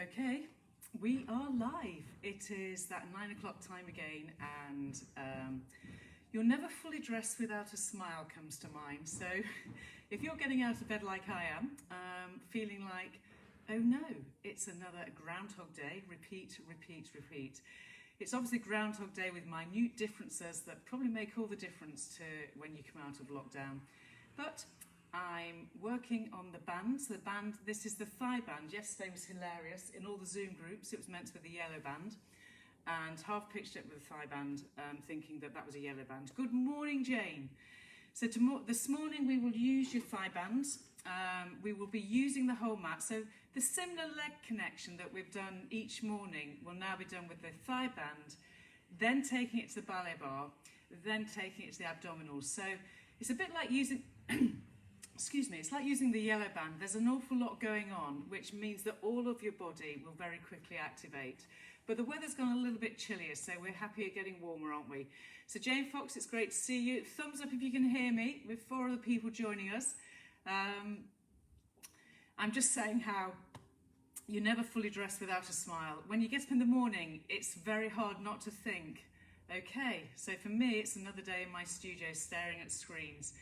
Okay, we are live. It is that 9 o'clock time again, and you're never fully dressed without a smile comes to mind. So if you're getting out of bed like I am, feeling like, oh no, it's another Groundhog Day, repeat, repeat, repeat. It's obviously Groundhog Day with minute differences that probably make all the difference to when you come out of lockdown. But I'm working on the band. So the band, this is the thigh band. Yesterday was hilarious. In all the Zoom groups, it was meant to be the yellow band, and half pitched it with the thigh band, thinking that that was a yellow band. Good morning, Jane. So this morning we will use your thigh bands. We will be using the whole mat. So the similar leg connection that we've done each morning will now be done with the thigh band, then taking it to the ballet bar, then taking it to the abdominals. So it's a bit like using... Excuse me, it's like using the yellow band. There's an awful lot going on, which means that all of your body will very quickly activate. But the weather's gone a little bit chillier, so we're happy at getting warmer, aren't we? So Jane Fox, it's great to see you. Thumbs up if you can hear me, with 4 other people joining us. I'm just saying how you're never fully dressed without a smile. When you get up in the morning, it's very hard not to think, okay, so for me, it's another day in my studio staring at screens.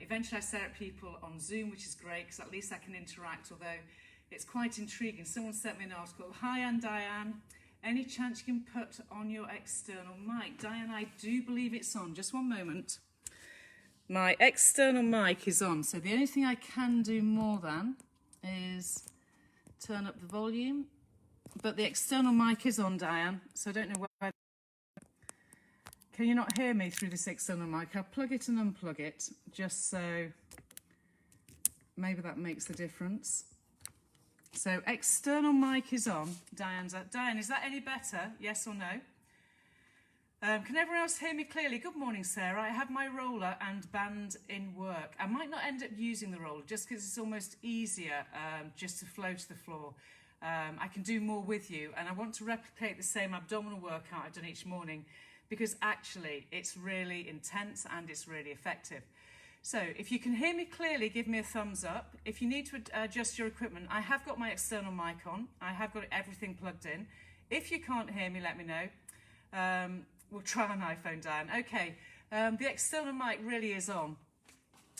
Eventually I stare at people on Zoom, which is great because at least I can interact, although it's quite intriguing. Someone sent me an article. Hi, Anne Diane. Any chance you can put on your external mic? Diane, I do believe it's on. Just one moment. My external mic is on, so the only thing I can do more than is turn up the volume. But the external mic is on, Diane, so I don't know why. Can you not hear me through this external mic? I'll plug it and unplug it, just so maybe that makes the difference. So external mic is on. Diane, is that any better? Yes or no? Can everyone else hear me clearly? Good morning, Sarah. I have my roller and band in work. I might not end up using the roller just because it's almost easier just to flow to the floor. I can do more with you, and I want to replicate the same abdominal workout I've done each morning, because actually it's really intense and it's really effective. So if you can hear me clearly, give me a thumbs up. If you need to adjust your equipment, I have got my external mic on. I have got everything plugged in. If you can't hear me, let me know. We'll try an iPhone, Diane. Okay, the external mic really is on.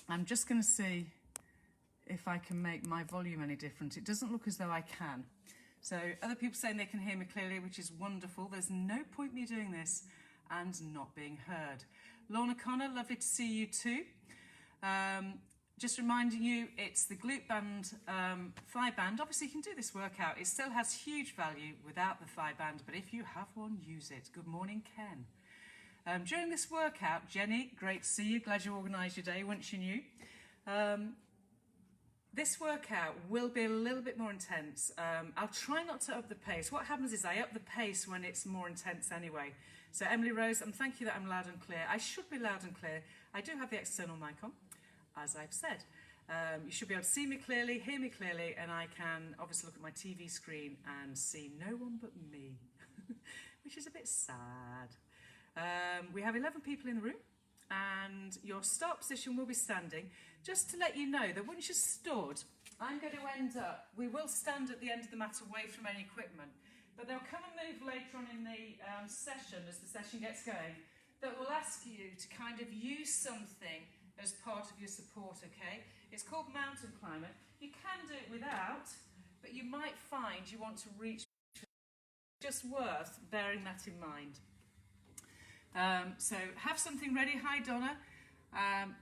I'm just going to see if I can make my volume any different. It doesn't look as though I can. So other people saying they can hear me clearly, which is wonderful. There's no point me doing this and not being heard. Lorna Connor, lovely to see you too. Just reminding you, it's the glute band, thigh band. Obviously, you can do this workout. It still has huge value without the thigh band, but if you have one, use it. Good morning, Ken. During this workout, Jenny, great to see you. Glad you organised your day once you knew. This workout will be a little bit more intense. I'll try not to up the pace. What happens is I up the pace when it's more intense anyway. So Emily Rose, and thank you that I'm loud and clear. I should be loud and clear. I do have the external mic on, as I've said. You should be able to see me clearly, hear me clearly, and I can obviously look at my TV screen and see no one but me, which is a bit sad. We have 11 people in the room, and your start position will be standing. Just to let you know that once you're stood, I'm going to end up, we will stand at the end of the mat away from any equipment, but there'll come a move later on in the session, as the session gets going, that will ask you to kind of use something as part of your support, okay? It's called mountain climber. You can do it without, but you might find you want to reach. Just worth bearing that in mind. So have something ready. Hi, Donna.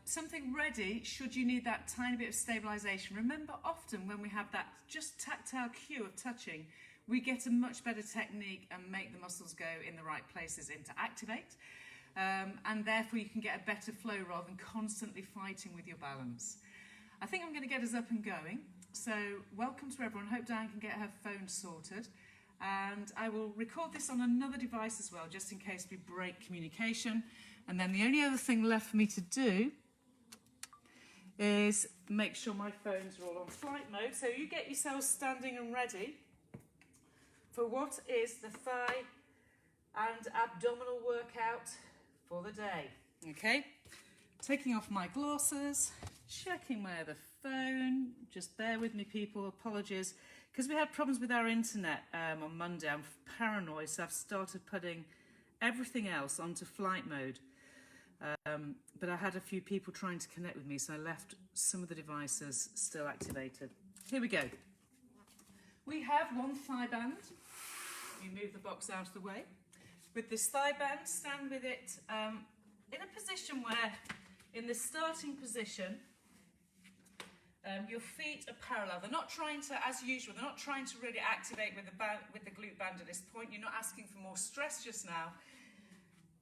Something ready should you need that tiny bit of stabilisation. Remember, often when we have that just tactile cue of touching, we get a much better technique and make the muscles go in the right places and to activate. And therefore you can get a better flow rather than constantly fighting with your balance. I think I'm going to get us up and going. So welcome to everyone. Hope Diane can get her phone sorted. And I will record this on another device as well, just in case we break communication. And then the only other thing left for me to do is make sure my phones are all on flight mode. So you get yourselves standing and ready for what is the thigh and abdominal workout for the day. Okay, taking off my glasses, checking my other phone. Just bear with me, people, apologies. Because we had problems with our internet on Monday, I'm paranoid, so I've started putting everything else onto flight mode. But I had a few people trying to connect with me, so I left some of the devices still activated. Here we go. We have one thigh band. You move the box out of the way. With this thigh band, stand with it in a position where, in the starting position, your feet are parallel. They're not trying to, as usual, they're not trying to really activate with the glute band at this point. You're not asking for more stress just now.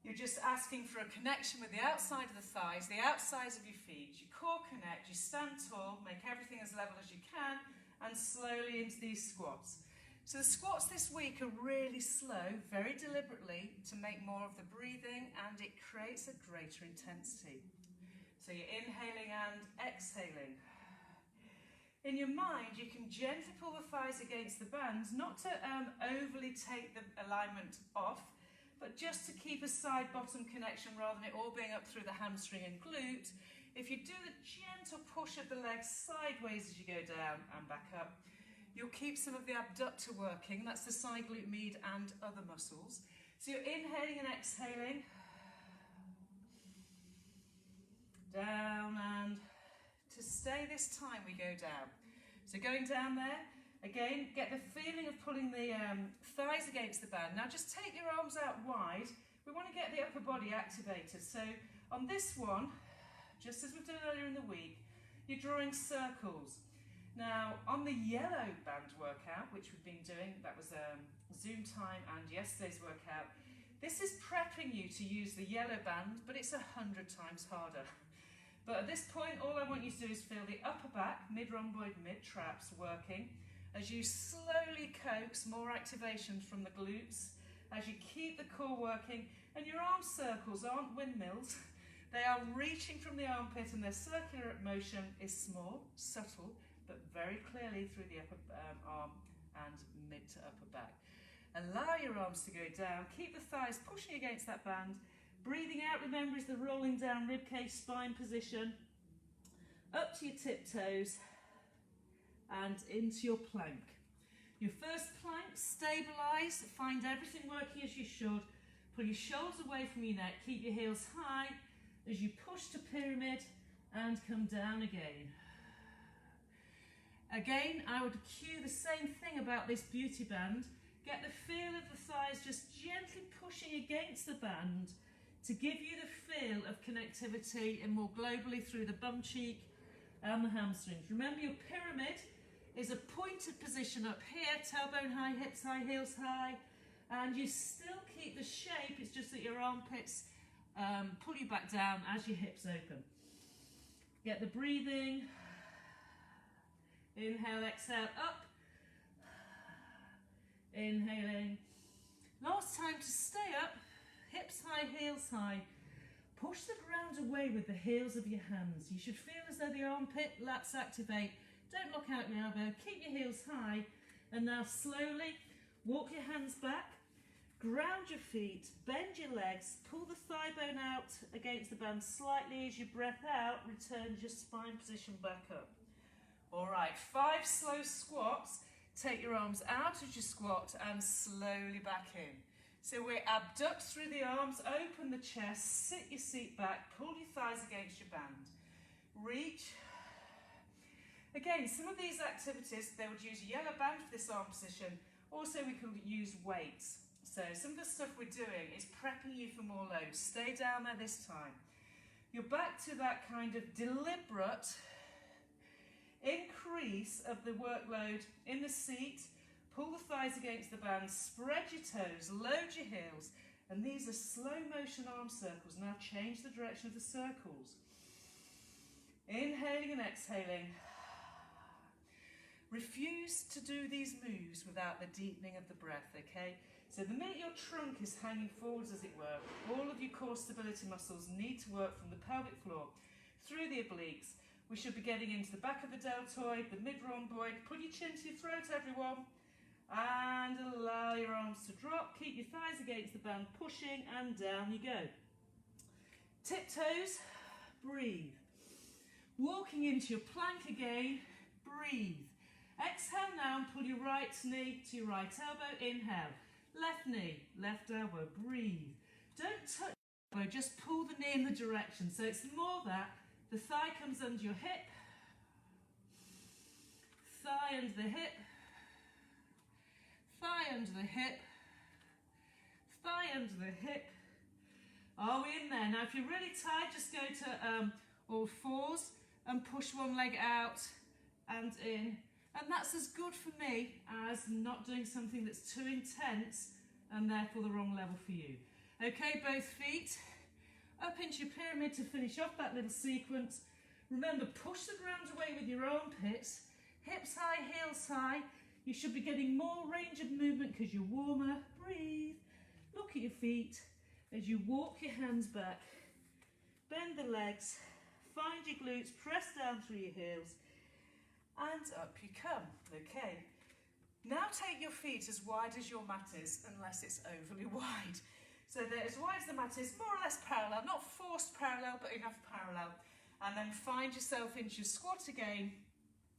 You're just asking for a connection with the outside of the thighs, the outsides of your feet. You core connect, you stand tall, make everything as level as you can, and slowly into these squats. So the squats this week are really slow, very deliberately, to make more of the breathing, and it creates a greater intensity. So you're inhaling and exhaling. In your mind, you can gently pull the thighs against the bands, not to overly take the alignment off, but just to keep a side-bottom connection rather than it all being up through the hamstring and glute. If you do the gentle push of the legs sideways as you go down and back up, you'll keep some of the abductor working. That's the side glute med and other muscles. So you're inhaling and exhaling. Down, and to stay this time we go down. So going down there, again, get the feeling of pulling the thighs against the band. Now just take your arms out wide. We want to get the upper body activated. So on this one, just as we've done earlier in the week, you're drawing circles. Now on the yellow band workout, which we've been doing, that was Zoom time and yesterday's workout, this is prepping you to use the yellow band, but it's 100 times harder. But at this point, all I want you to do is feel the upper back, mid-rhomboid, mid-traps working, as you slowly coax more activation from the glutes, as you keep the core working, and your arm circles aren't windmills. They are reaching from the armpit, and their circular motion is small, subtle, but very clearly through the upper arm and mid to upper back. Allow your arms to go down. Keep the thighs pushing against that band. Breathing out, remember, is the rolling down ribcage spine position. Up to your tiptoes and into your plank. Your first plank, stabilise, find everything working as you should. Pull your shoulders away from your neck. Keep your heels high as you push to pyramid and come down again. Again, I would cue the same thing about this beauty band. Get the feel of the thighs just gently pushing against the band to give you the feel of connectivity and more globally through the bum cheek and the hamstrings. Remember, your pyramid is a pointed position up here, tailbone high, hips high, heels high, and you still keep the shape. It's just that your armpits pull you back down as your hips open. Get the breathing. Inhale, exhale, up. Inhaling. Last time to stay up. Hips high, heels high. Push the ground away with the heels of your hands. You should feel as though the armpit, lats activate. Don't lock out your elbow. Keep your heels high. And now slowly walk your hands back. Ground your feet. Bend your legs. Pull the thigh bone out against the band slightly as you breath out. Return your spine position back up. All right, 5 slow squats. Take your arms out as you squat and slowly back in. So we abduct through the arms, open the chest, sit your seat back, pull your thighs against your band. Reach. Again, some of these activities, they would use a yellow band for this arm position. Also, we could use weights. So some of the stuff we're doing is prepping you for more load. Stay down there this time. You're back to that kind of deliberate increase of the workload in the seat. Pull the thighs against the band, spread your toes, load your heels, and these are slow motion arm circles. Now change the direction of the circles. Inhaling and exhaling. Refuse to do these moves without the deepening of the breath, okay? So the minute your trunk is hanging forwards, as it were, all of your core stability muscles need to work from the pelvic floor through the obliques. We should be getting into the back of the deltoid, the mid-rhomboid. Pull your chin to your throat, everyone. And allow your arms to drop. Keep your thighs against the band, pushing, and down you go. Tiptoes, breathe. Walking into your plank again, breathe. Exhale now and pull your right knee to your right elbow, inhale. Left knee, left elbow, breathe. Don't touch the elbow, just pull the knee in the direction. So it's more that the thigh comes under your hip, thigh under the hip, thigh under the hip, thigh under the hip. Are we in there? Now if you're really tired, just go to all fours and push one leg out and in. And that's as good for me as not doing something that's too intense and therefore the wrong level for you. Okay, both feet up into your pyramid to finish off that little sequence. Remember, push the ground away with your armpits, hips high, heels high. You should be getting more range of movement because you're warmer. Breathe. Look at your feet as you walk your hands back. Bend the legs, find your glutes, press down through your heels, and up you come. Okay. Now take your feet as wide as your mat is, unless it's overly wide. So they're as wide as the mat is, more or less parallel, not forced parallel, but enough parallel. And then find yourself into your squat again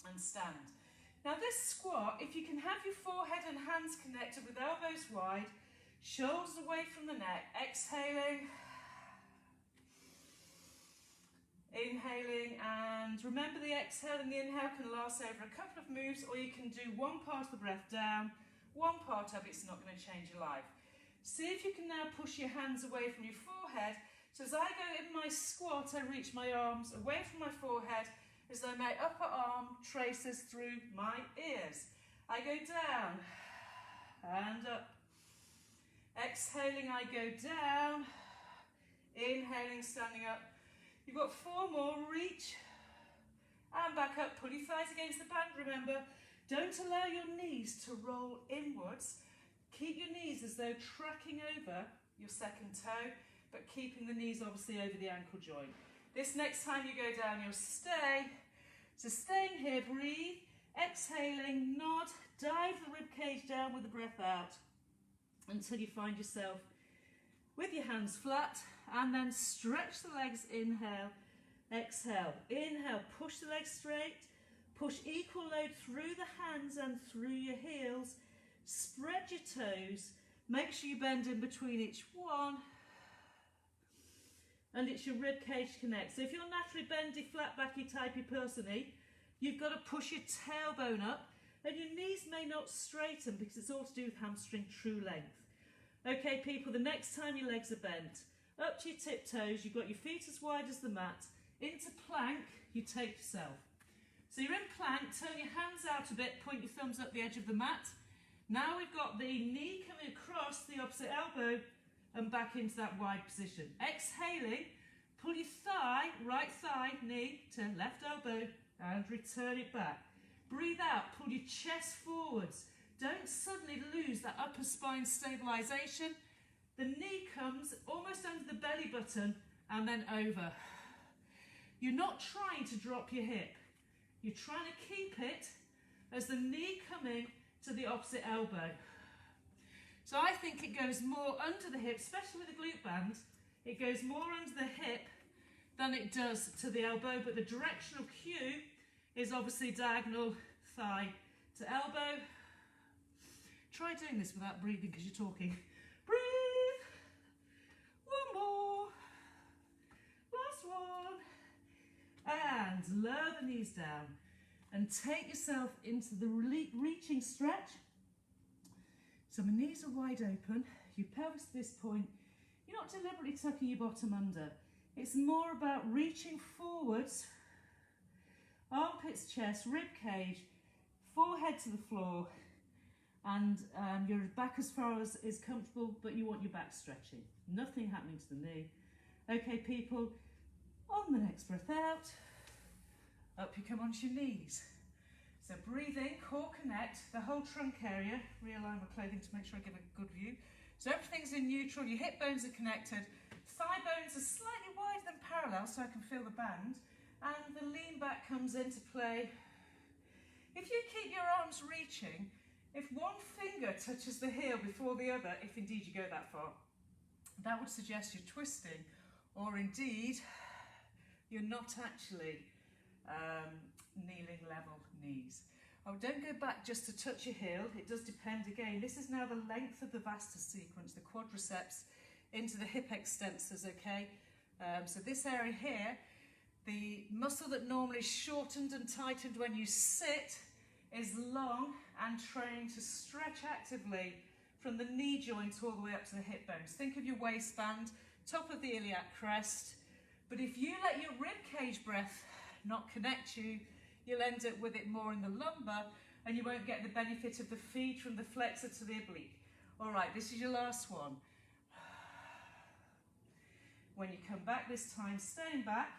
and stand. Now this squat, if you can have your forehead and hands connected with elbows wide, shoulders away from the neck, exhaling, inhaling, and remember the exhale and the inhale can last over a couple of moves, or you can do one part of the breath down, one part of it's not going to change your life. See if you can now push your hands away from your forehead. So as I go in my squat, I reach my arms away from my forehead as though my upper arm traces through my ears. I go down and up. Exhaling, I go down. Inhaling, standing up. You've got 4 more. Reach and back up. Pull your thighs against the band. Remember, don't allow your knees to roll inwards. Keep your knees as though tracking over your second toe, but keeping the knees obviously over the ankle joint. This next time you go down, you'll stay. So staying here, breathe, exhaling, nod, dive the rib cage down with the breath out until you find yourself with your hands flat, and then stretch the legs, inhale, exhale. Inhale, push the legs straight, push equal load through the hands and through your heels. Spread your toes, make sure you bend in between each one, and it's your rib cage connect. So if you're naturally bendy, flat backy typey person-y, you've got to push your tailbone up, and your knees may not straighten because it's all to do with hamstring true length. Okay people, the next time your legs are bent, up to your tiptoes, you've got your feet as wide as the mat, into plank, you take yourself. So you're in plank, turn your hands out a bit, point your thumbs up the edge of the mat. Now we've got the knee coming across the opposite elbow and back into that wide position. Exhaling, pull your thigh, right thigh, knee to left elbow and return it back. Breathe out, pull your chest forwards. Don't suddenly lose that upper spine stabilization. The knee comes almost under the belly button and then over. You're not trying to drop your hip. You're trying to keep it as the knee coming to the opposite elbow. So I think it goes more under the hip, especially with the glute band. It goes more under the hip than it does to the elbow, but the directional cue is obviously diagonal thigh to elbow. Try doing this without breathing because you're talking. Breathe. One more. Last one. And lower the knees down. And take yourself into the reaching stretch. So my knees are wide open. Your pelvis at this point, you're not deliberately tucking your bottom under. It's more about reaching forwards, armpits, chest, rib cage, forehead to the floor, and your back as far as is comfortable, but you want your back stretching. Nothing happening to the knee. Okay, people, on the next breath out, up you come onto your knees. So breathe in, core connect, the whole trunk area, realign my clothing to make sure I give a good view. So everything's in neutral, your hip bones are connected, thigh bones are slightly wider than parallel so I can feel the band, and the lean back comes into play. If you keep your arms reaching, if one finger touches the heel before the other, if indeed you go that far, that would suggest you're twisting, or indeed you're not actually kneeling level knees. Oh, don't go back just to touch your heel. It does depend again. This is now the length of the vastus sequence, the quadriceps into the hip extensors, okay? So this area here, the muscle that normally is shortened and tightened when you sit is long and trained to stretch actively from the knee joint all the way up to the hip bones. Think of your waistband, top of the iliac crest. But if you let your rib cage breath not connect you, you'll end up with it more in the lumbar and you won't get the benefit of the feed from the flexor to the oblique. All right, this is your last one. When you come back this time, staying back,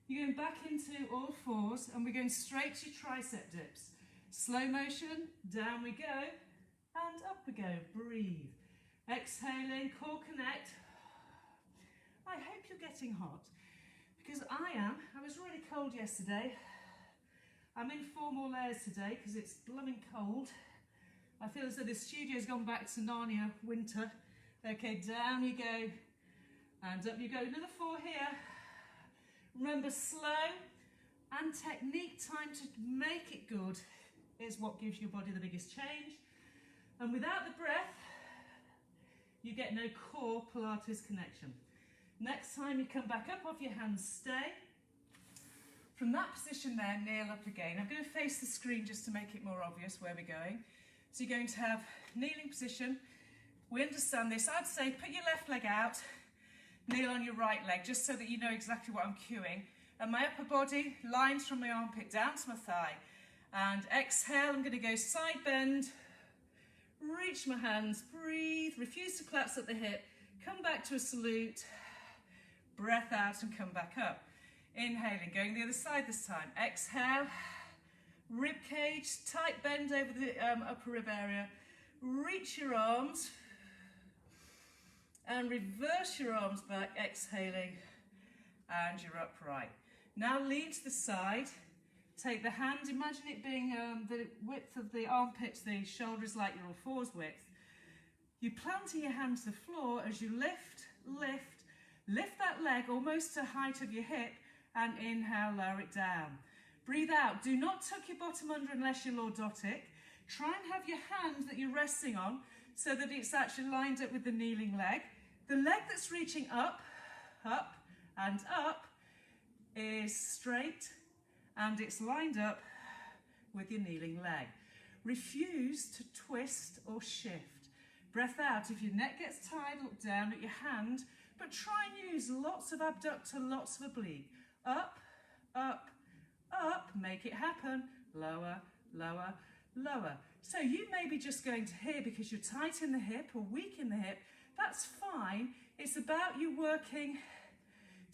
you're going back into all fours and we're going straight to your tricep dips. Slow motion, down we go, and up we go. Breathe. Exhaling, core connect. I hope you're getting hot, because I am. I was really cold yesterday. I'm in 4 more layers today because it's blooming cold. I feel as though the studio's gone back to Narnia winter. Okay, down you go, and up you go. Another 4 here. Remember, slow and technique time to make it good is what gives your body the biggest change. And without the breath, you get no core Pilates connection. Next time you come back up off your hands, stay. From that position there, kneel up again. I'm going to face the screen just to make it more obvious where we're going. So you're going to have kneeling position. We understand this. I'd say put your left leg out, kneel on your right leg, just so that you know exactly what I'm cueing. And my upper body lines from my armpit down to my thigh. And exhale, I'm going to go side bend, reach my hands, breathe, refuse to collapse at the hip, come back to a salute, breath out and come back up. Inhaling, going the other side this time. Exhale, rib cage, tight bend over the upper rib area. Reach your arms and reverse your arms back, exhaling, and you're upright. Now lean to the side. Take the hand, imagine it being the width of the armpit to the shoulder is like your all fours width. You're planting your hand to the floor as you lift, lift, lift that leg almost to the height of your hip, and inhale, lower it down. Breathe out. Do not tuck your bottom under unless you're lordotic. Try and have your hand that you're resting on so that it's actually lined up with the kneeling leg. The leg that's reaching up, up, and up is straight and it's lined up with your kneeling leg. Refuse to twist or shift. Breath out. If your neck gets tired, look down at your hand, but try and use lots of abductor, lots of oblique. Up, up, up, make it happen. Lower, lower, lower. So you may be just going to here because you're tight in the hip or weak in the hip. That's fine. It's about you working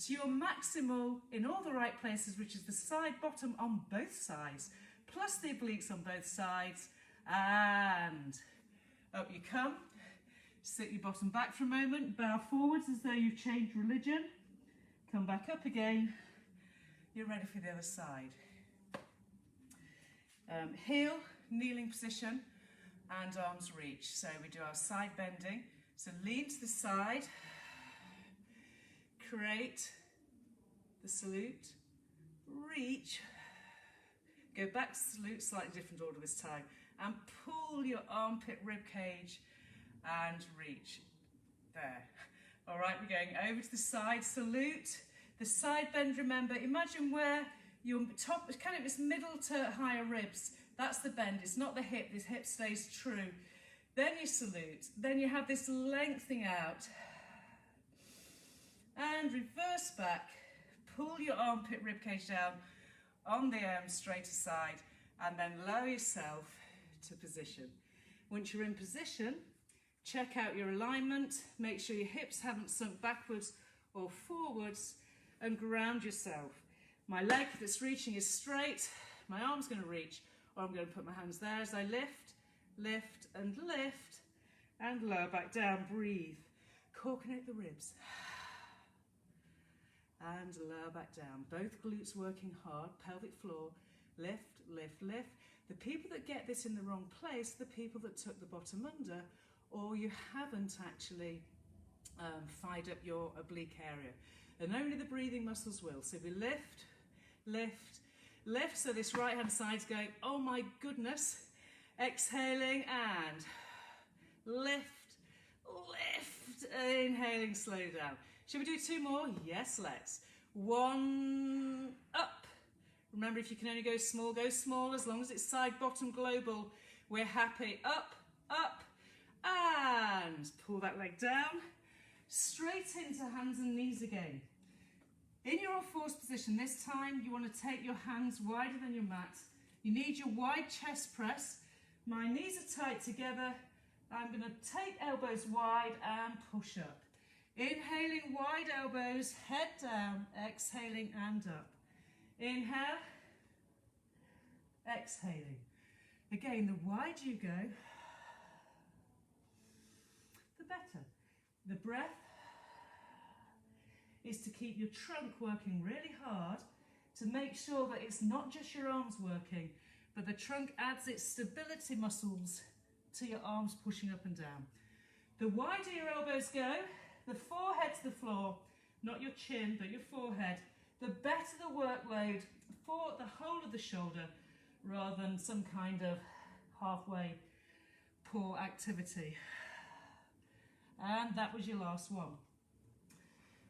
to your maximal in all the right places, which is the side bottom on both sides, plus the obliques on both sides, and up you come. Sit your bottom back for a moment, bow forwards as though you've changed religion. Come back up again. You're ready for the other side. Heel, kneeling position, and arms reach. So we do our side bending. So lean to the side, create the salute, reach, go back to salute, slightly different order this time, and pull your armpit rib cage and reach. There. All right, we're going over to the side, salute. The side bend, remember, imagine where your top, kind of its middle to higher ribs, that's the bend, it's not the hip, this hip stays true. Then you salute, then you have this lengthening out, and reverse back, pull your armpit rib cage down on the straighter side, and then lower yourself to position. Once you're in position, check out your alignment, make sure your hips haven't sunk backwards or forwards, and ground yourself. My leg that's reaching is straight, my arm's going to reach, or I'm going to put my hands there as I lift, lift, and lift, and lower back down. Breathe. Core connect the ribs. And lower back down. Both glutes working hard, pelvic floor, lift, lift, lift. The people that get this in the wrong place, the people that took the bottom under, or you haven't actually fired up your oblique area. And only the breathing muscles will. So we lift, lift. Lift, so this right hand side's going, oh my goodness. Exhaling and lift, lift. Inhaling, slow down. Shall we do 2 more? Yes, let's. 1, up. Remember, if you can only go small, as long as it's side, bottom, global. We're happy. Up, up, and pull that leg down. Straight into hands and knees again. In your all-fours position, this time you want to take your hands wider than your mat. You need your wide chest press. My knees are tight together. I'm going to take elbows wide and push up. Inhaling, wide elbows, head down, exhaling and up. Inhale, exhaling. Again, the wider you go, the better. The breath is to keep your trunk working really hard to make sure that it's not just your arms working, but the trunk adds its stability muscles to your arms pushing up and down. The wider your elbows go, the forehead to the floor, not your chin, but your forehead, the better the workload for the whole of the shoulder rather than some kind of halfway poor activity. And that was your last one.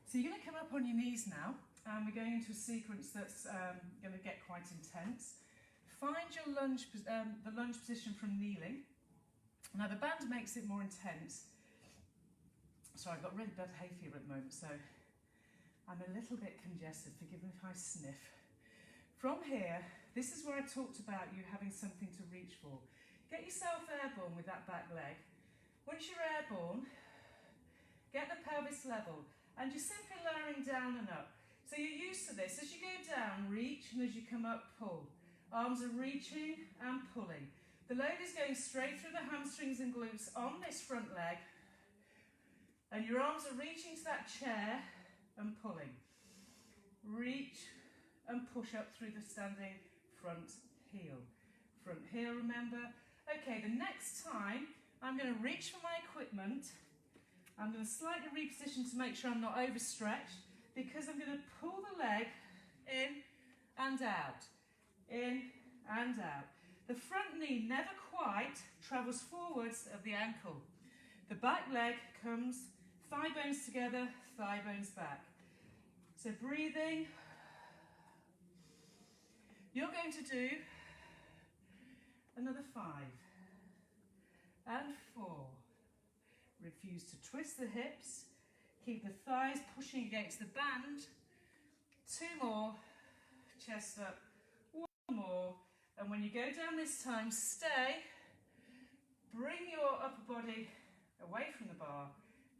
So you're going to come up on your knees now, and we're going into a sequence that's going to get quite intense. Find your lunge, the lunge position from kneeling. Now the band makes it more intense. Sorry, I've got really bad hay fever at the moment, so I'm a little bit congested. Forgive me if I sniff. From here, this is where I talked about you having something to reach for. Get yourself airborne with that back leg. Once you're airborne, get the pelvis level. And you're simply lowering down and up. So you're used to this. As you go down, reach, and as you come up, pull. Arms are reaching and pulling. The load is going straight through the hamstrings and glutes on this front leg. And your arms are reaching to that chair and pulling. Reach and push up through the standing front heel. Front heel, remember. Okay, the next time, I'm going to reach for my equipment. I'm going to slightly reposition to make sure I'm not overstretched, because I'm going to pull the leg in and out, in and out. The front knee never quite travels forwards of the ankle. The back leg comes thigh bones together, thigh bones back. So breathing. You're going to do another 5 and 4. Refuse to twist the hips. Keep the thighs pushing against the band. 2 more. Chest up. 1 more. And when you go down this time, stay. Bring your upper body away from the bar.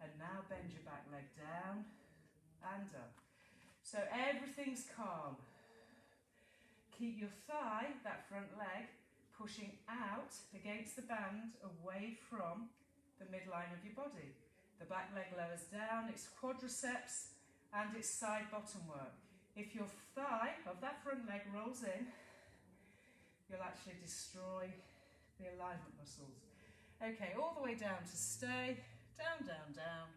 And now bend your back leg down and up. So everything's calm. Keep your thigh, that front leg, pushing out against the band, away from the midline of your body. The back leg lowers down, it's quadriceps and it's side bottom work. If your thigh of that front leg rolls in, you'll actually destroy the alignment muscles. Okay, all the way down to stay, down, down, down.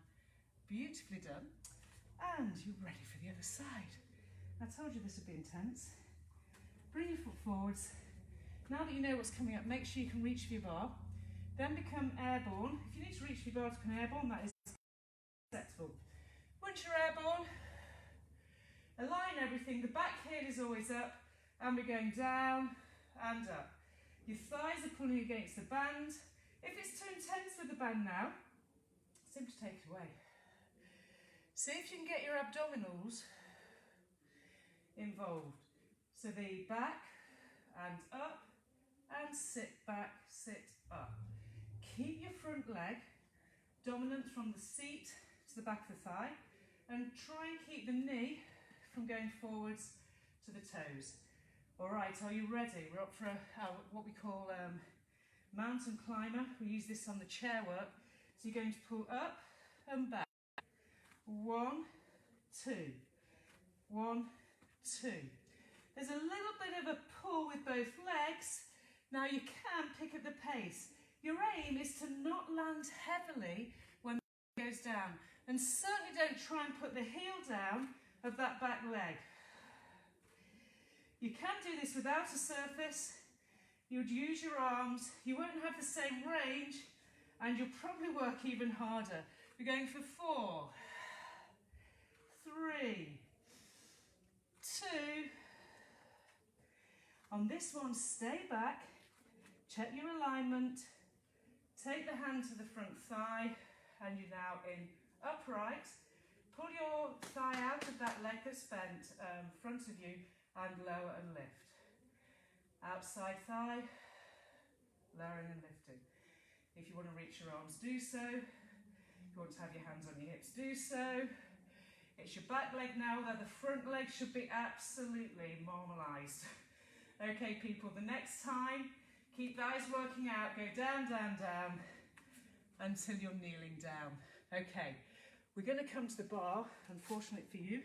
Beautifully done. And you're ready for the other side. I told you this would be intense. Bring your foot forwards. Now that you know what's coming up, make sure you can reach for your bar. Then become airborne. If you need to reach for your bar to become airborne, that is acceptable. Once you're airborne, align everything. The back heel is always up, and we're going down and up. Your thighs are pulling against the band. If it's too intense with the band now, simply take it away. See if you can get your abdominals involved. So the back and up and sit back, sit up. Keep your front leg dominant from the seat to the back of the thigh, and try and keep the knee from going forwards to the toes. All right, are you ready? We're up for what we call mountain climber. We use this on the chair work. So you're going to pull up and back. 1, 2, 1, 2. There's a little bit of a pull with both legs. Now you can pick up the pace. Your aim is to not land heavily when it goes down. And certainly don't try and put the heel down of that back leg. You can do this without a surface. You would use your arms. You won't have the same range, and you'll probably work even harder. We're going for 4, 3, 2. On this one, stay back, check your alignment, take the hand to the front thigh, and you're now in upright. Pull your thigh out of that leg that's bent in front of you and lower and lift. Outside thigh, lowering and lifting. If you want to reach your arms, do so. If you want to have your hands on your hips, do so. It's your back leg now, although the front leg should be absolutely normalised. Okay, people, the next time, keep the eyes working out, go down, down, down, until you're kneeling down. Okay, we're going to come to the bar, unfortunately for you.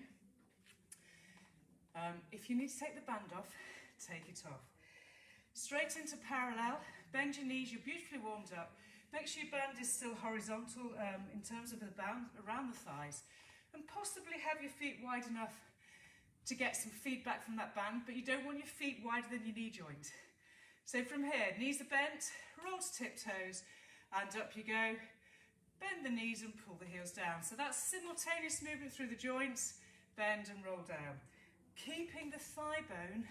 If you need to take the band off, take it off. Straight into parallel, bend your knees, you're beautifully warmed up. Make sure your band is still horizontal in terms of the band around the thighs, and possibly have your feet wide enough to get some feedback from that band, but you don't want your feet wider than your knee joint. So from here, knees are bent, roll to tiptoes, and up you go. Bend the knees and pull the heels down. So that's simultaneous movement through the joints, bend and roll down. Keeping the thigh bone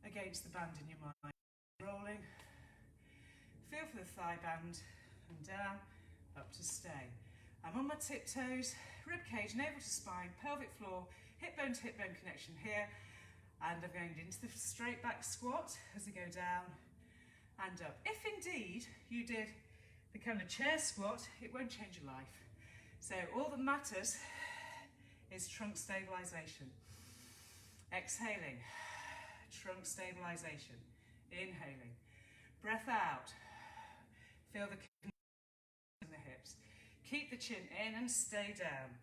against the band in your mind. Rolling, feel for the thigh band, and down, up to stay. I'm on my tiptoes, rib cage, navel to spine, pelvic floor, hip bone to hip bone connection here, and I'm going into the straight back squat as I go down and up. If indeed you did the kind of chair squat, it won't change your life. So all that matters is trunk stabilization. Exhaling, trunk stabilization. Inhaling, breath out, feel the in the hips. Keep the chin in and stay down.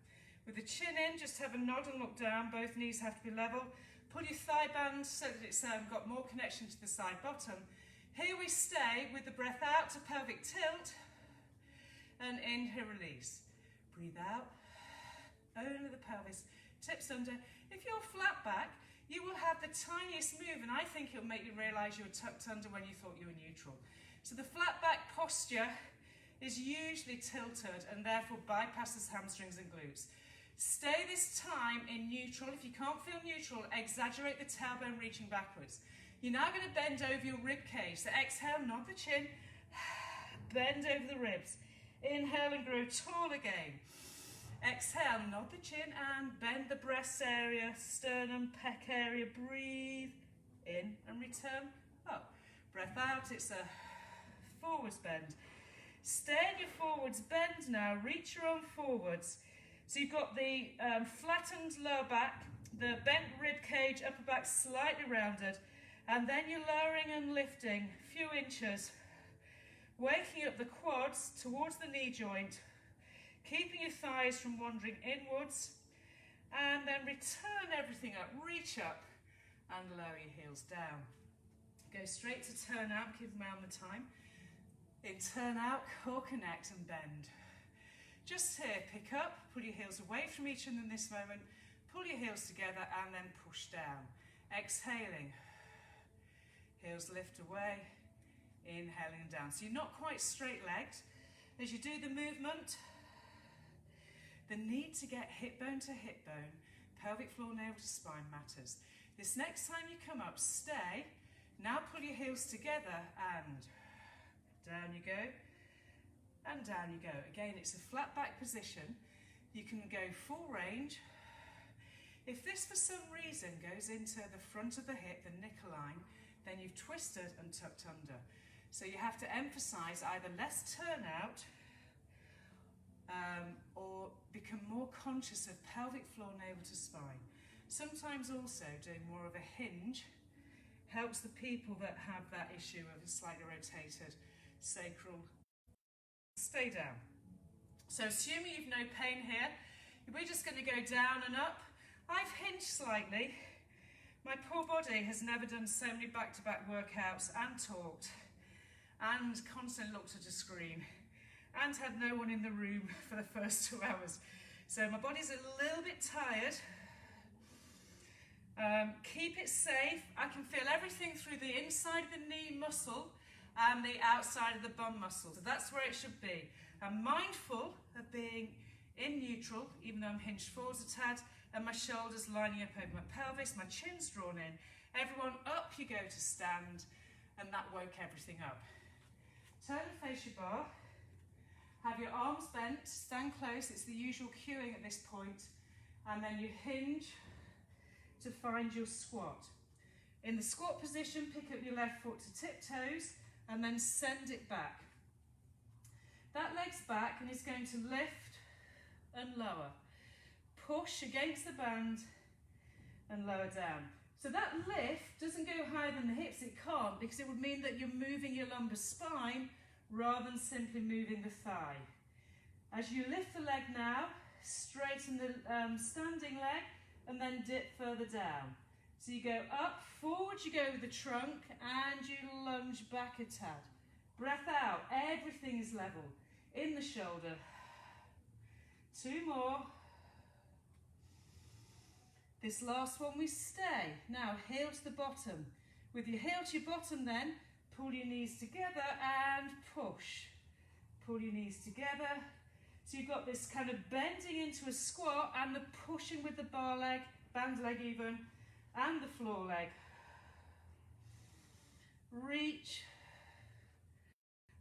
With the chin in, just have a nod and look down. Both knees have to be level. Pull your thigh band so that it's got more connection to the side bottom. Here we stay with the breath out to pelvic tilt, and inhale, release. Breathe out, only the pelvis tips under. If you're flat back, you will have the tiniest move, and I think it'll make you realise you're tucked under when you thought you were neutral. So the flat back posture is usually tilted and therefore bypasses hamstrings and glutes. Stay this time in neutral. If you can't feel neutral, exaggerate the tailbone reaching backwards. You're now going to bend over your rib cage. So exhale, nod the chin, bend over the ribs. Inhale and grow tall again. Exhale, nod the chin and bend the breast area, sternum, pec area. Breathe in and return up. Breath out, it's a forwards bend. Stay in your forwards bend now, reach your arm forwards. So you've got the flattened lower back, the bent rib cage, upper back slightly rounded, and then you're lowering and lifting a few inches, waking up the quads towards the knee joint, keeping your thighs from wandering inwards, and then return everything up, reach up and lower your heels down. Go straight to turn out, give Mel the time. In turn out, core connect and bend. Just here, pick up, pull your heels away from each other in this moment, pull your heels together and then push down. Exhaling, heels lift away, inhaling down. So you're not quite straight legged. As you do the movement, the need to get hip bone to hip bone, pelvic floor, navel to spine matters. This next time you come up, stay. Now pull your heels together and down you go, and down you go. Again, it's a flat back position. You can go full range. If this for some reason goes into the front of the hip, the knicker line, then you've twisted and tucked under. So you have to emphasize either less turnout or become more conscious of pelvic floor, navel to spine. Sometimes also doing more of a hinge helps the people that have that issue of a slightly rotated sacral. Stay down. So assuming you've no pain here, we're just going to go down and up. I've hinged slightly. My poor body has never done so many back-to-back workouts and talked and constantly looked at a screen and had no one in the room for the first 2 hours. So my body's a little bit tired. Keep it safe. I can feel everything through the inside of the knee muscle and the outside of the bum muscle. So that's where it should be. I'm mindful of being in neutral, even though I'm hinged forwards a tad, and my shoulders lining up over my pelvis, my chin's drawn in. Everyone, up you go to stand, and that woke everything up. Turn and face your bar. Have your arms bent, stand close. It's the usual cueing at this point. And then you hinge to find your squat. In the squat position, pick up your left foot to tiptoes and then send it back. That leg's back and it's going to lift and lower. Push against the band and lower down. So that lift doesn't go higher than the hips. It can't, because it would mean that you're moving your lumbar spine rather than simply moving the thigh. As you lift the leg now, straighten the standing leg and then dip further down. So you go up, forward you go with the trunk and you lunge back a tad. Breath out, everything is level. In the shoulder. 2 more. This last one we stay. Now heel to the bottom. With your heel to your bottom then, pull your knees together and push. Pull your knees together. So you've got this kind of bending into a squat and the pushing with the bar leg, band leg even, and the floor leg. Reach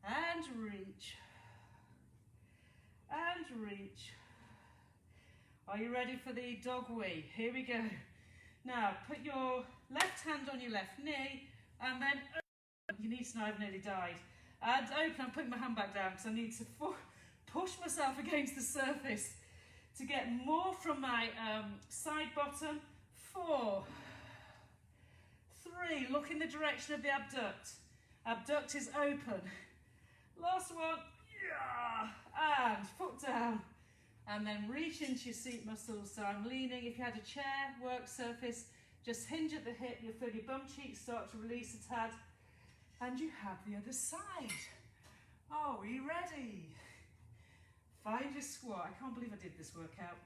and reach and reach. Are you ready for the dog wee? Here we go. Now put your left hand on your left knee and then open. You need to know I've nearly died. And open. I'm putting my hand back down because I need to push myself against the surface to get more from my side bottom. 4, 3, look in the direction of the abduct. Abduct is open. Last one, yeah, and foot down. And then reach into your seat muscles. So I'm leaning. If you had a chair, work surface, just hinge at the hip. You'll feel your bum cheeks start to release a tad. And you have the other side. Oh, are you ready? Find your squat. I can't believe I did this workout.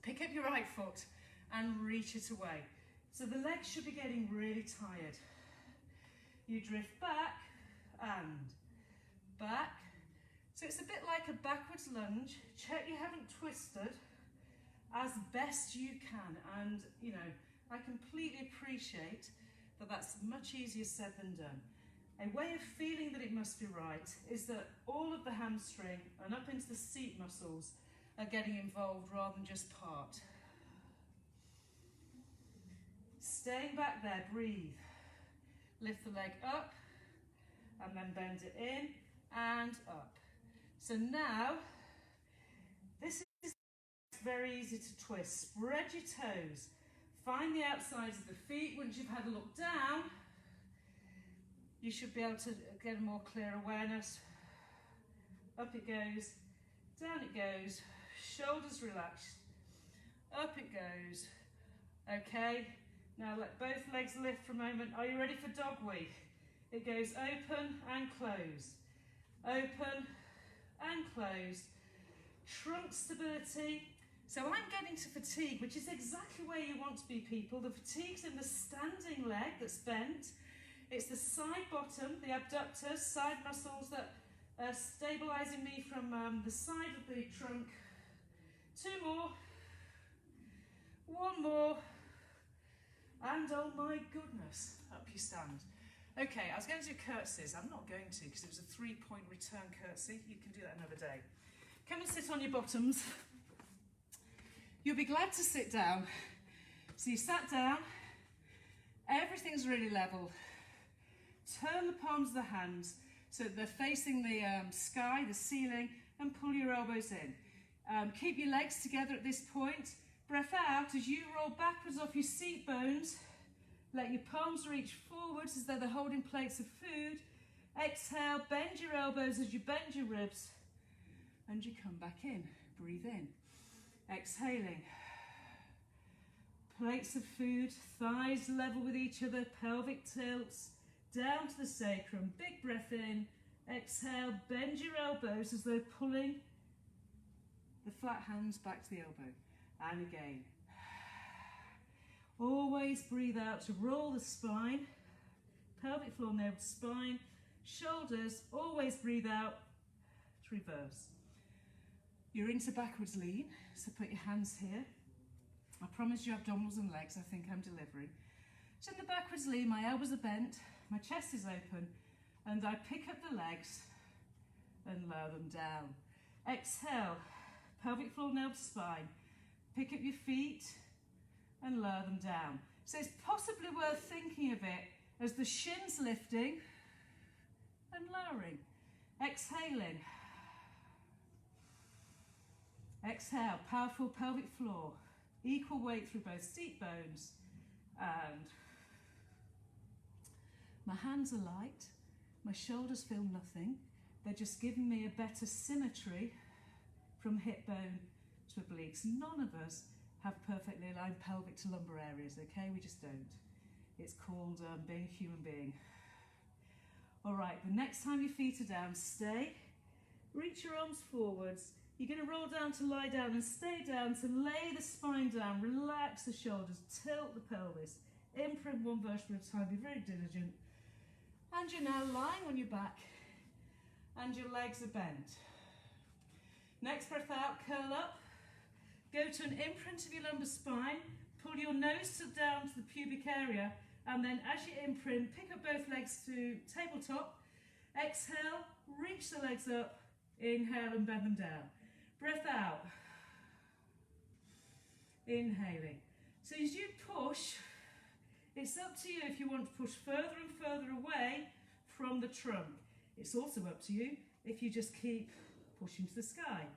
Pick up your right foot and reach it away. So the legs should be getting really tired. You drift back and back. So it's a bit like a backwards lunge. Check you haven't twisted as best you can. And, you know, I completely appreciate that that's much easier said than done. A way of feeling that it must be right is that all of the hamstring and up into the seat muscles are getting involved rather than just part. Staying back there, breathe. Lift the leg up and then bend it in and up. So now, this is very easy to twist. Spread your toes. Find the outsides of the feet. Once you've had a look down, you should be able to get a more clear awareness. Up it goes, down it goes, shoulders relaxed, up it goes. Okay, now let both legs lift for a moment. Are you ready for dog wee? It goes open and close, open and close. Trunk stability. So I'm getting to fatigue, which is exactly where you want to be, people. The fatigue's in the standing leg that's bent. It's the side bottom, the abductors, side muscles that are stabilizing me from the side of the trunk. 2 more. 1 more. And oh my goodness, up you stand. Okay, I was going to do curtsies. I'm not going to because it was a 3-point return curtsy. You can do that another day. Come and sit on your bottoms. You'll be glad to sit down. So you sat down, everything's really level. Turn the palms of the hands so they're facing the sky, the ceiling, and pull your elbows in. Keep your legs together at this point. Breath out as you roll backwards off your seat bones. Let your palms reach forwards as though they're holding plates of food. Exhale, bend your elbows as you bend your ribs. And you come back in. Breathe in. Exhaling. Plates of food, thighs level with each other, pelvic tilts. Down to the sacrum, big breath in, exhale, bend your elbows as though pulling the flat hands back to the elbow. And again. Always breathe out to roll the spine, pelvic floor navel to spine, shoulders, always breathe out to reverse. You're into backwards lean, so put your hands here. I promise you abdominals and legs, I think I'm delivering. So in the backwards lean, my elbows are bent, my chest is open, and I pick up the legs and lower them down. Exhale, pelvic floor navel to spine. Pick up your feet and lower them down. So it's possibly worth thinking of it as the shins lifting and lowering. Exhaling. Exhale, powerful pelvic floor. Equal weight through both seat bones. And my hands are light. My shoulders feel nothing. They're just giving me a better symmetry from hip bone to obliques. None of us have perfectly aligned pelvic to lumbar areas, okay? We just don't. It's called being a human being. All right, the next time your feet are down, stay. Reach your arms forwards. You're going to roll down to lie down and stay down to lay the spine down. Relax the shoulders, tilt the pelvis. Imprint one vertebra at a time, be very diligent. And you're now lying on your back and your legs are bent. Next breath out, curl up. Go to an imprint of your lumbar spine. Pull your nose down to the pubic area. And then as you imprint, pick up both legs to tabletop. Exhale, reach the legs up. Inhale and bend them down. Breath out. Inhaling. So as you push, it's up to you if you want to push further and further away from the trunk. It's also up to you if you just keep pushing to the sky.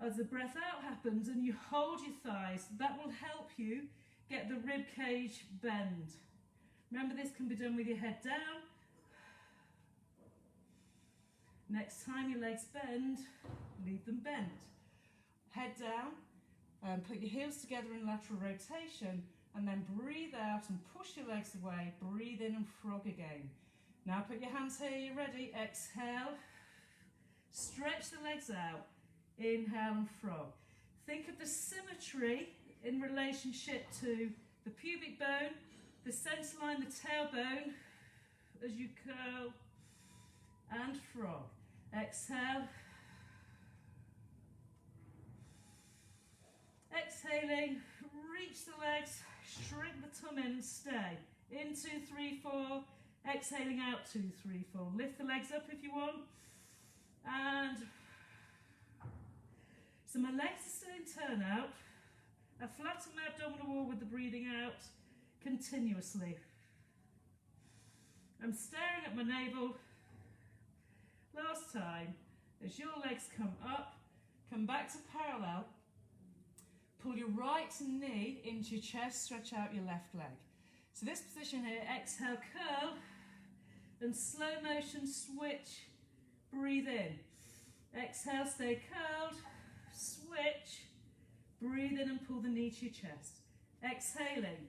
As the breath out happens and you hold your thighs, that will help you get the rib cage bend. Remember, this can be done with your head down. Next time your legs bend, leave them bent. Head down and put your heels together in lateral rotation, and then breathe out and push your legs away. Breathe in and frog again. Now put your hands here, you're ready. Exhale. Stretch the legs out. Inhale and frog. Think of the symmetry in relationship to the pubic bone, the centre line, the tailbone, as you curl and frog. Exhale. Exhaling, reach the legs, shrink the tum in, stay. In 2, 3, 4. Exhaling out 2, 3, 4. Lift the legs up if you want. And so my legs are still in turnout. I flatten my abdominal wall with the breathing out continuously. I'm staring at my navel. Last time, as your legs come up, come back to parallel. Pull your right knee into your chest, stretch out your left leg. So this position here, exhale, curl, and slow motion switch, breathe in. Exhale, stay curled, switch, breathe in and pull the knee to your chest. Exhaling.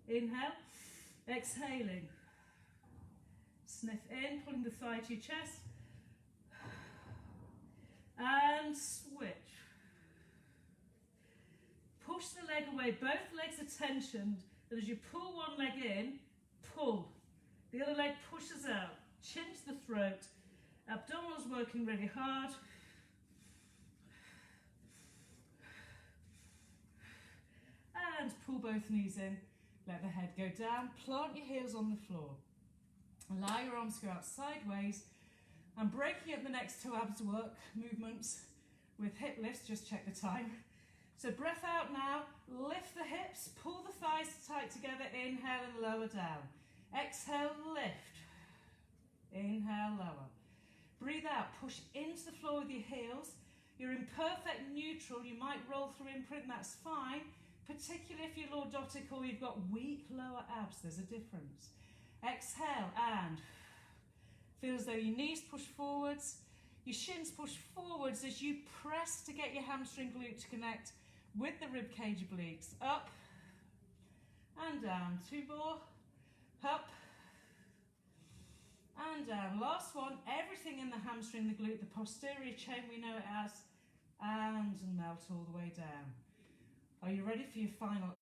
Inhale, exhaling. Sniff in, pulling the thigh to your chest. And switch. Push the leg away, both legs are tensioned, and as you pull one leg in, pull. The other leg pushes out, chin to the throat, abdominals working really hard. And pull both knees in, let the head go down, plant your heels on the floor. Allow your arms to go out sideways. I'm breaking up the next 2 abs work movements with hip lifts, just check the time. So breath out now, lift the hips, pull the thighs tight together, inhale and lower down. Exhale, lift. Inhale, lower. Breathe out, push into the floor with your heels. You're in perfect neutral, you might roll through imprint, that's fine. Particularly if you're lordotic or you've got weak lower abs, there's a difference. Exhale and feel as though your knees push forwards, your shins push forwards as you press to get your hamstring glute to connect with the rib cage obliques. Up and down. 2 more. Up and down. Last one. Everything in the hamstring, the glute, the posterior chain we know it as, and melt all the way down. Are you ready for your final?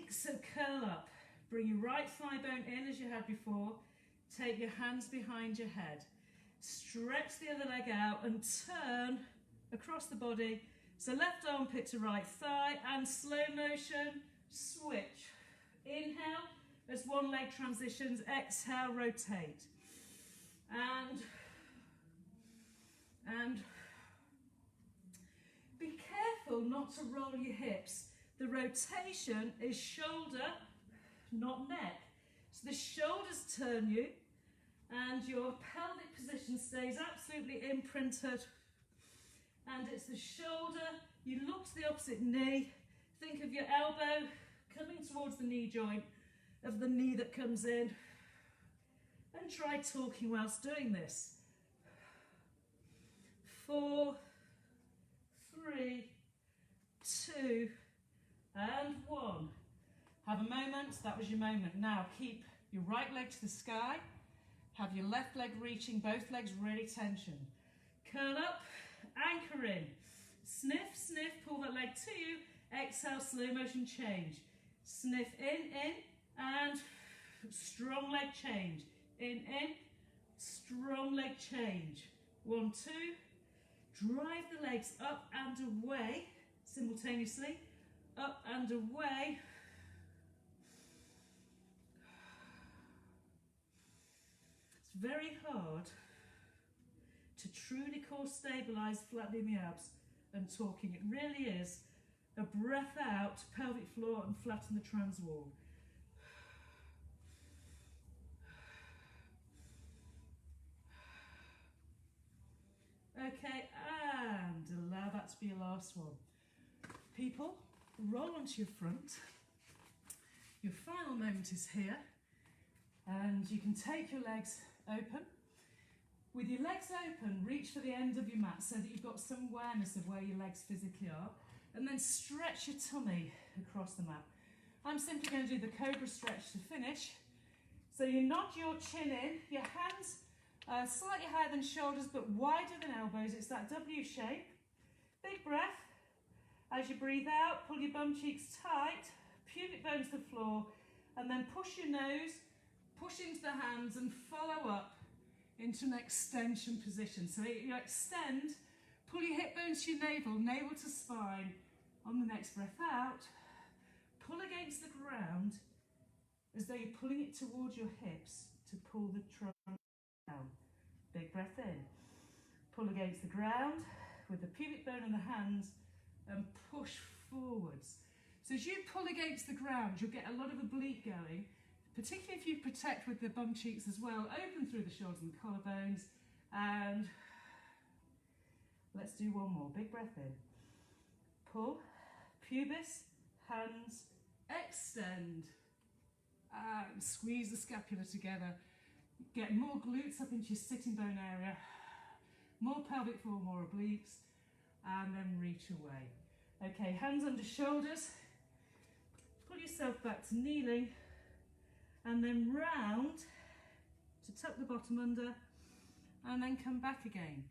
So curl up. Bring your right thigh bone in as you had before. Take your hands behind your head. Stretch the other leg out and turn across the body. So left armpit to right thigh and slow motion, switch. Inhale as one leg transitions, exhale, rotate. And be careful not to roll your hips. The rotation is shoulder, not neck. So the shoulders turn you and your pelvic position stays absolutely imprinted. And it's the shoulder, you look to the opposite knee, think of your elbow coming towards the knee joint of the knee that comes in. And try talking whilst doing this. 4, 3, 2, and 1. Have a moment, that was your moment. Now keep your right leg to the sky. Have your left leg reaching, both legs really tensioned. Curl up, anchor in. Sniff, sniff, pull that leg to you. Exhale, slow motion change. Sniff in, and strong leg change. In, strong leg change. 1, 2. Drive the legs up and away simultaneously. Up and away. It's very hard to truly core stabilize, flattening the abs and talking. It really is. A breath out, pelvic floor, and flatten the trans wall. Okay, and allow that to be your last one. People, roll onto your front. Your final moment is here. And you can take your legs open. With your legs open, reach for the end of your mat so that you've got some awareness of where your legs physically are. And then stretch your tummy across the mat. I'm simply going to do the cobra stretch to finish. So you nod your chin in, your hands slightly higher than shoulders but wider than elbows. It's that W shape. Big breath. As you breathe out, pull your bum cheeks tight, pubic bones to the floor, and then push your nose, push into the hands and follow up into an extension position. So you extend, pull your hip bones to your navel, navel to spine. On the next breath out, pull against the ground as though you're pulling it towards your hips to pull the trunk down. Big breath in. Pull against the ground with the pubic bone and the hands and push forwards. So as you pull against the ground, you'll get a lot of oblique going, particularly if you protect with the bum cheeks as well. Open through the shoulders and the collarbones. And let's do one more. Big breath in. Pull, pubis, hands, extend. And squeeze the scapula together. Get more glutes up into your sitting bone area. More pelvic floor, more obliques. And then reach away. Okay, hands under shoulders. Pull yourself back to kneeling. And then round to tuck the bottom under. And then come back again.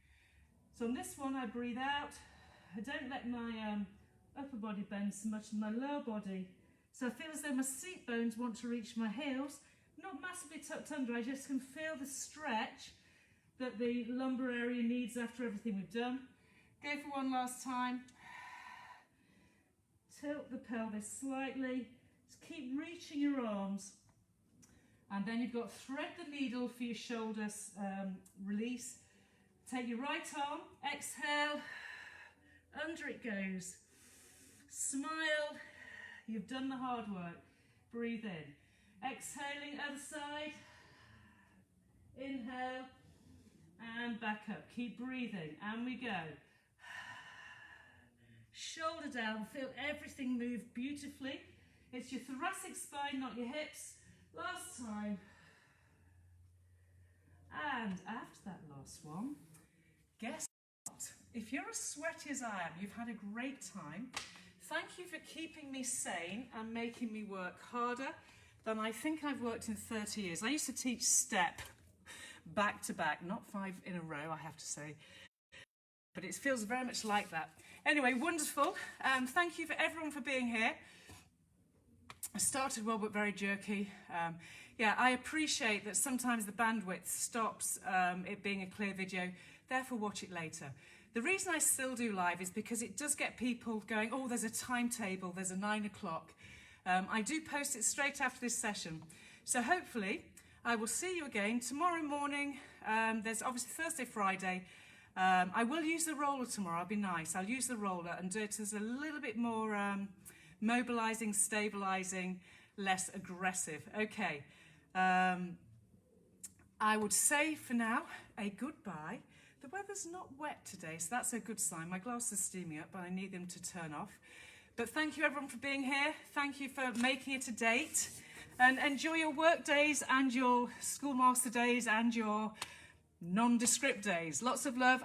So on this one, I breathe out. I don't let my upper body bend so much as my lower body. So I feel as though my seat bones want to reach my heels. Not massively tucked under, I just can feel the stretch that the lumbar area needs after everything we've done. Go for one last time. Tilt the pelvis slightly. Just keep reaching your arms. And then you've got thread the needle for your shoulders release. Take your right arm, exhale, under it goes. Smile, you've done the hard work. Breathe in. Exhaling, other side. Inhale, and back up. Keep breathing, and we go. Shoulder down, feel everything move beautifully. It's your thoracic spine, not your hips. Last time. And after that last one, guess what? If you're as sweaty as I am, you've had a great time. Thank you for keeping me sane and making me work harder than I think I've worked in 30 years. I used to teach step back to back, not 5 in a row, I have to say. but it feels very much like that. Anyway, wonderful. Thank you for everyone for being here. I started well, but very jerky. Yeah, I appreciate that sometimes the bandwidth stops it being a clear video, therefore watch it later. The reason I still do live is because it does get people going, oh, there's a timetable, there's a 9 o'clock. I do post it straight after this session. So hopefully I will see you again tomorrow morning. There's obviously Thursday, Friday. I will use the roller tomorrow, I'll be nice. I'll use the roller and do it as a little bit more mobilizing, stabilizing, less aggressive. Okay. I would say for now a goodbye. The weather's not wet today, so that's a good sign. My glasses are steaming up, but I need them to turn off. But thank you everyone for being here. Thank you for making it a date. And enjoy your work days and your schoolmaster days and your nondescript days. Lots of love.